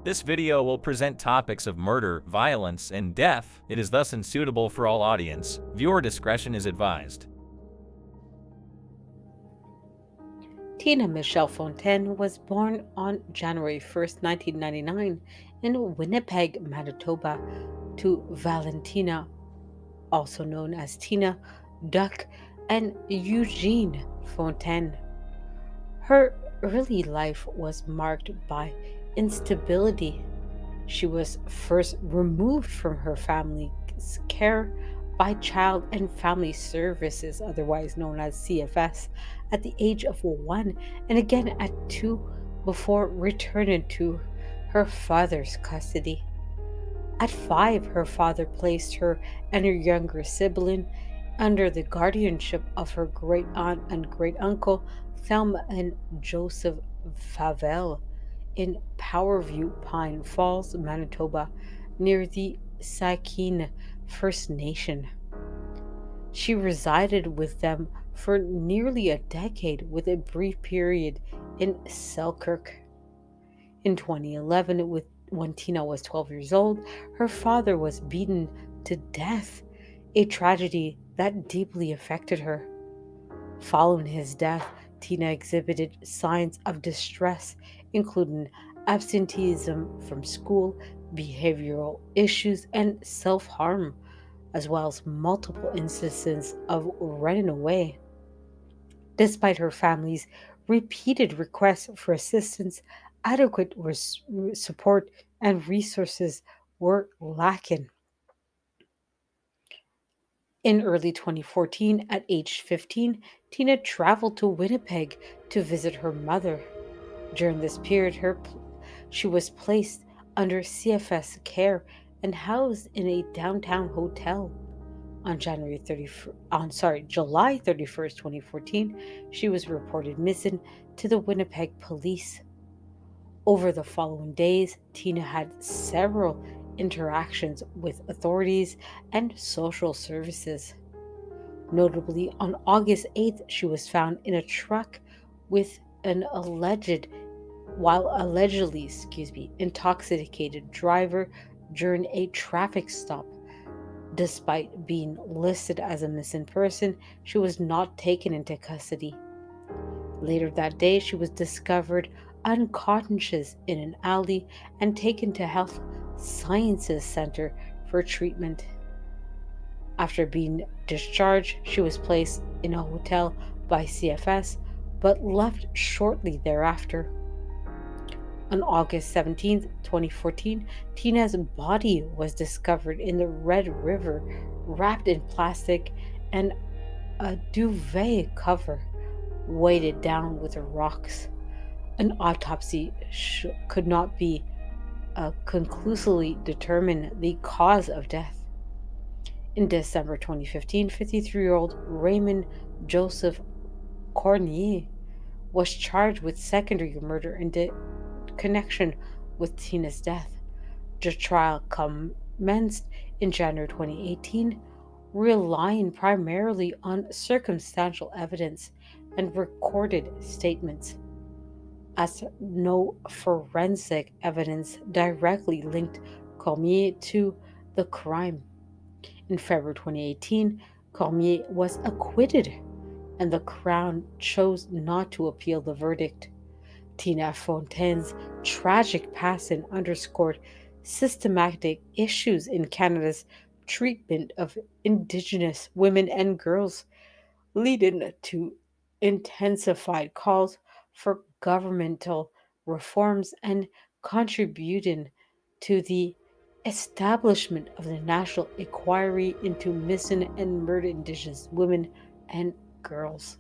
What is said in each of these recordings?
This video will present topics of murder, violence, and death. It is thus unsuitable for all audience. Viewer discretion is advised. Tina Michelle Fontaine was born on January 1st, 1999 in Winnipeg, Manitoba to Valentina, also known as Tina, Duck, and Eugene Fontaine. Her early life was marked by instability. She was first removed from her family's care by Child and Family Services, otherwise known as CFS, at the age of 1 and again at 2 before returning to her father's custody. At 5, her father placed her and her younger sibling under the guardianship of her great aunt and great uncle, Thelma and Joseph Favel, in Powerview, Pine Falls, Manitoba, near the Sakin First Nation. She resided with them for nearly a decade, with a brief period in Selkirk. In 2011, when Tina was 12 years old, her father was beaten to death, a tragedy that deeply affected her. Following his death, Tina exhibited signs of distress, including absenteeism from school, behavioral issues, and self harm, as well as multiple instances of running away. Despite her family's repeated requests for assistance, adequate support and resources were lacking. In early 2014, at age 15, Tina traveled to Winnipeg to visit her mother. During this period, she was placed under CFS care and housed in a downtown hotel. July 31st, 2014, she was reported missing to the Winnipeg police. Over the following days, Tina had several interactions with authorities and social services. Notably, on August 8th, she was found in a truck with an allegedly intoxicated driver during a traffic stop. Despite being listed as a missing person, she was not taken into custody. Later that day, she was discovered unconscious in an alley and taken to Health Sciences Center for treatment. After being discharged, she was placed in a hotel by CFS but left shortly thereafter. On August 17th, 2014, Tina's body was discovered in the Red River, wrapped in plastic and a duvet cover weighted down with rocks. An autopsy could not be conclusively determine the cause of death. In December 2015, 53-year-old Raymond Joseph Cornier was charged with secondary murder in connection with Tina's death. The trial commenced in January 2018, relying primarily on circumstantial evidence and recorded statements, as no forensic evidence directly linked Cormier to the crime. In February 2018, Cormier was acquitted, and the Crown chose not to appeal the verdict. Tina Fontaine's tragic passing underscored systematic issues in Canada's treatment of Indigenous women and girls, leading to intensified calls for governmental reforms and contributing to the establishment of the National Inquiry into Missing and Murdered Indigenous Women and Girls.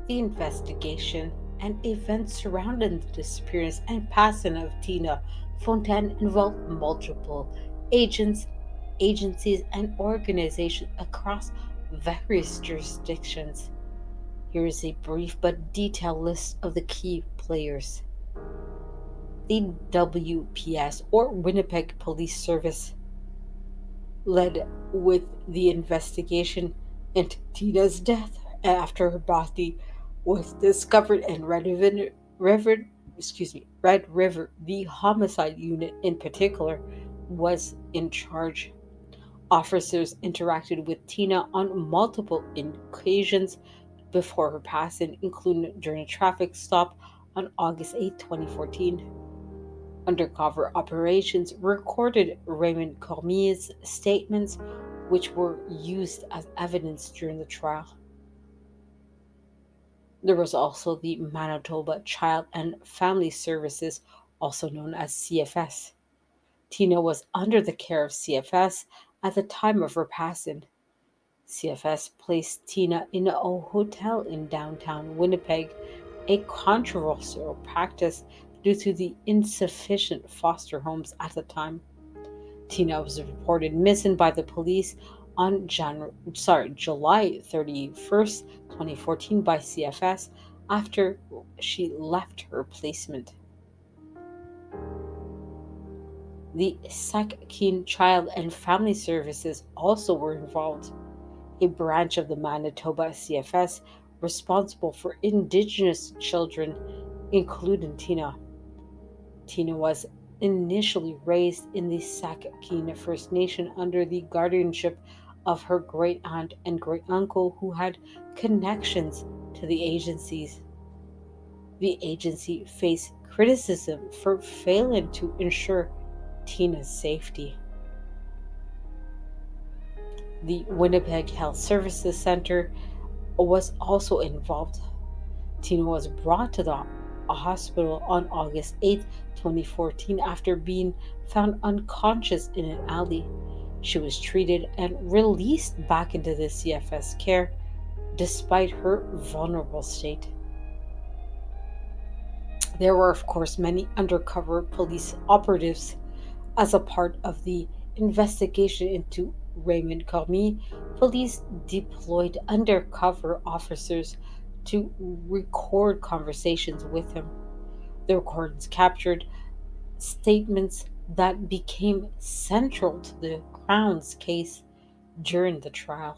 The investigation and events surrounding the disappearance and passing of Tina Fontaine involved multiple agents, agencies, and organizations across various jurisdictions. Here is a brief but detailed list of the key players. The WPS, or Winnipeg Police Service, led with the investigation into Tina's death after her body was discovered in Red River. The homicide unit, in particular, was in charge. Officers interacted with Tina on multiple occasions before her passing, including during a traffic stop on August 8, 2014. Undercover operations recorded Raymond Cormier's statements, which were used as evidence during the trial. There was also the Manitoba Child and Family Services, also known as CFS. Tina was under the care of CFS at the time of her passing. CFS placed Tina in a hotel in downtown Winnipeg, a controversial practice due to the insufficient foster homes at the time. Tina was reported missing by the police on July 31st, 2014 by CFS after she left her placement. The Saskatoon Child and Family Services also were involved, a branch of the Manitoba CFS responsible for Indigenous children, including Tina. Tina was initially raised in the Saskatoon First Nation under the guardianship of her great aunt and great uncle who had connections to the agencies. The agency faced criticism for failing to ensure Tina's safety. The Winnipeg Health Services Center was also involved. Tina was brought to the hospital on August 8th, 2014, after being found unconscious in an alley. She was treated and released back into the CFS care despite her vulnerable state. There were, of course, many undercover police operatives as a part of the investigation into Raymond Cormier. Police deployed undercover officers to record conversations with him. The recordings captured statements that became central to the Crown's case during the trial.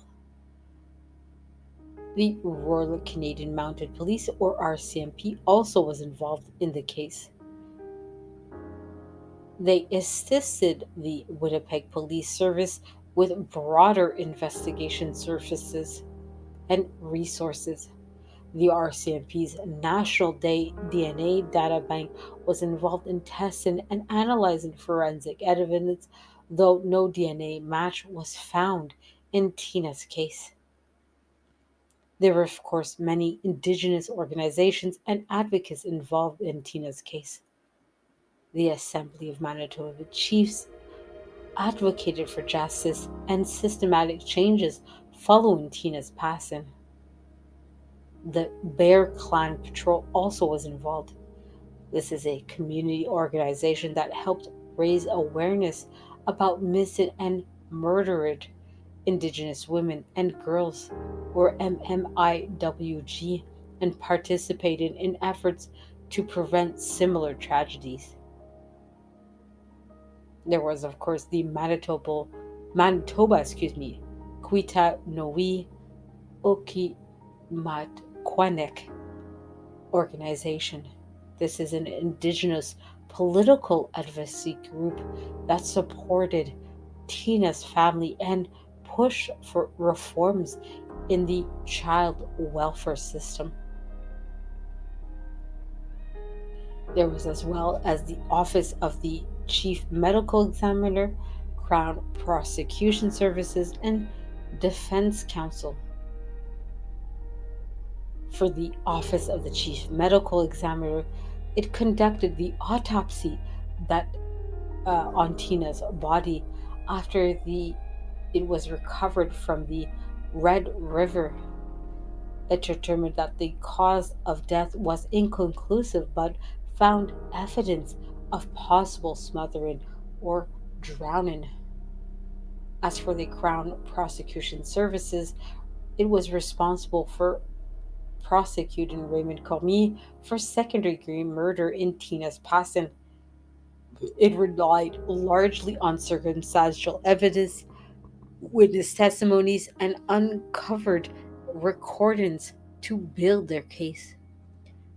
The Royal Canadian Mounted Police, or RCMP, also was involved in the case. They assisted the Winnipeg Police Service with broader investigation services and resources. The RCMP's National DNA Data Bank was involved in testing and analyzing forensic evidence, though no DNA match was found in Tina's case. There were, of course, many Indigenous organizations and advocates involved in Tina's case. The Assembly of Manitoba Chiefs advocated for justice and systematic changes following Tina's passing. The Bear Clan Patrol also was involved. This is a community organization that helped raise awareness about missing and murdered Indigenous women and girls, or MMIWG, and participated in efforts to prevent similar tragedies. There was, of course, the Manitoba, Quitanowi Okimatquanek organization. This is an Indigenous political advocacy group that supported Tina's family and pushed for reforms in the child welfare system. There was, as well as, the Office of the Chief Medical Examiner, Crown Prosecution Services, and Defense Counsel. For the Office of the Chief Medical Examiner, it conducted the autopsy that on Tina's body after it was recovered from the Red River. It determined that the cause of death was inconclusive but found evidence of possible smothering or drowning. As for the Crown Prosecution Services, it was responsible for prosecuting Raymond Cormier for second-degree murder in Tina's passing. It relied largely on circumstantial evidence, witness testimonies, and uncovered recordings to build their case.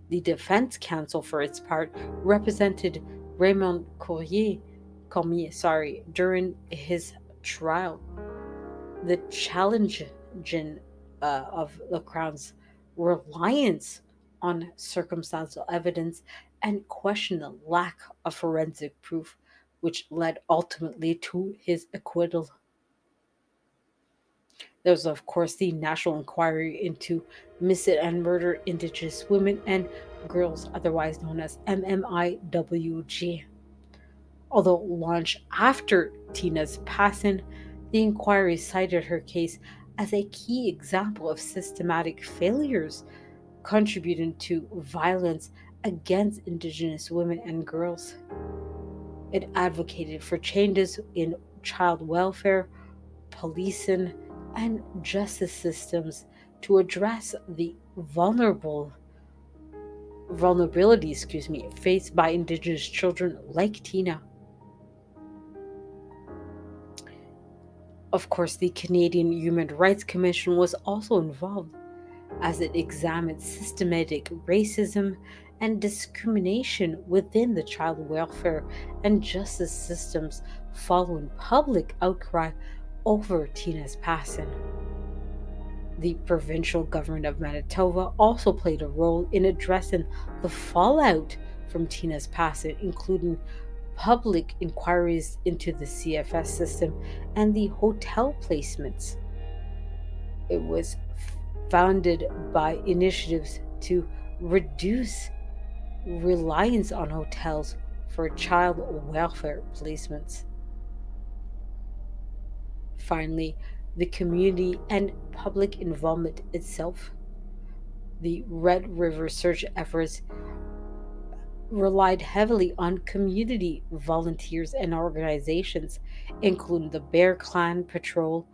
The defense counsel, for its part, represented Raymond Cormier, during his trial. The challenge of the Crown's reliance on circumstantial evidence and questioned the lack of forensic proof, which led ultimately to his acquittal. There was, of course, the National Inquiry into Missing and Murdered Indigenous Women and Girls, otherwise known as MMIWG. Although launched after Tina's passing, the inquiry cited her case as a key example of systematic failures contributing to violence against Indigenous women and girls. It advocated for changes in child welfare, policing, and justice systems to address the vulnerability, faced by Indigenous children like Tina. Of course, the Canadian Human Rights Commission was also involved as it examined systematic racism and discrimination within the child welfare and justice systems following public outcry over Tina's passing. The provincial government of Manitoba also played a role in addressing the fallout from Tina's passing, including public inquiries into the CFS system and the hotel placements. It was founded by initiatives to reduce reliance on hotels for child welfare placements. Finally, the community and public involvement itself. The Red River search efforts relied heavily on community volunteers and organizations, including the Bear Clan Patrol,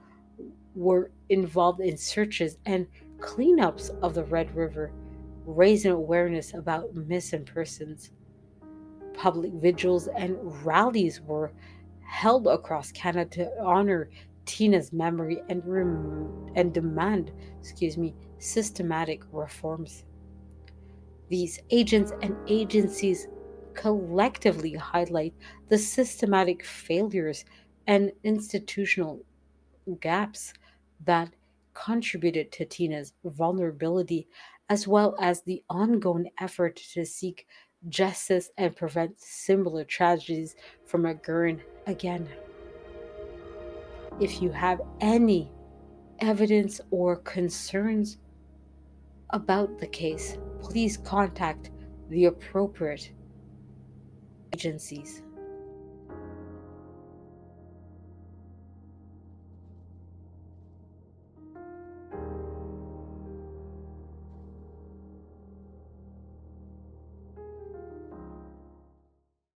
were involved in searches and cleanups of the Red River, raising awareness about missing persons. Public vigils and rallies were held across Canada to honor Tina's memory and demand, systematic reforms. These agents and agencies collectively highlight the systematic failures and institutional gaps that contributed to Tina's vulnerability, as well as the ongoing effort to seek justice and prevent similar tragedies from occurring again. If you have any evidence or concerns about the case, please contact the appropriate agencies.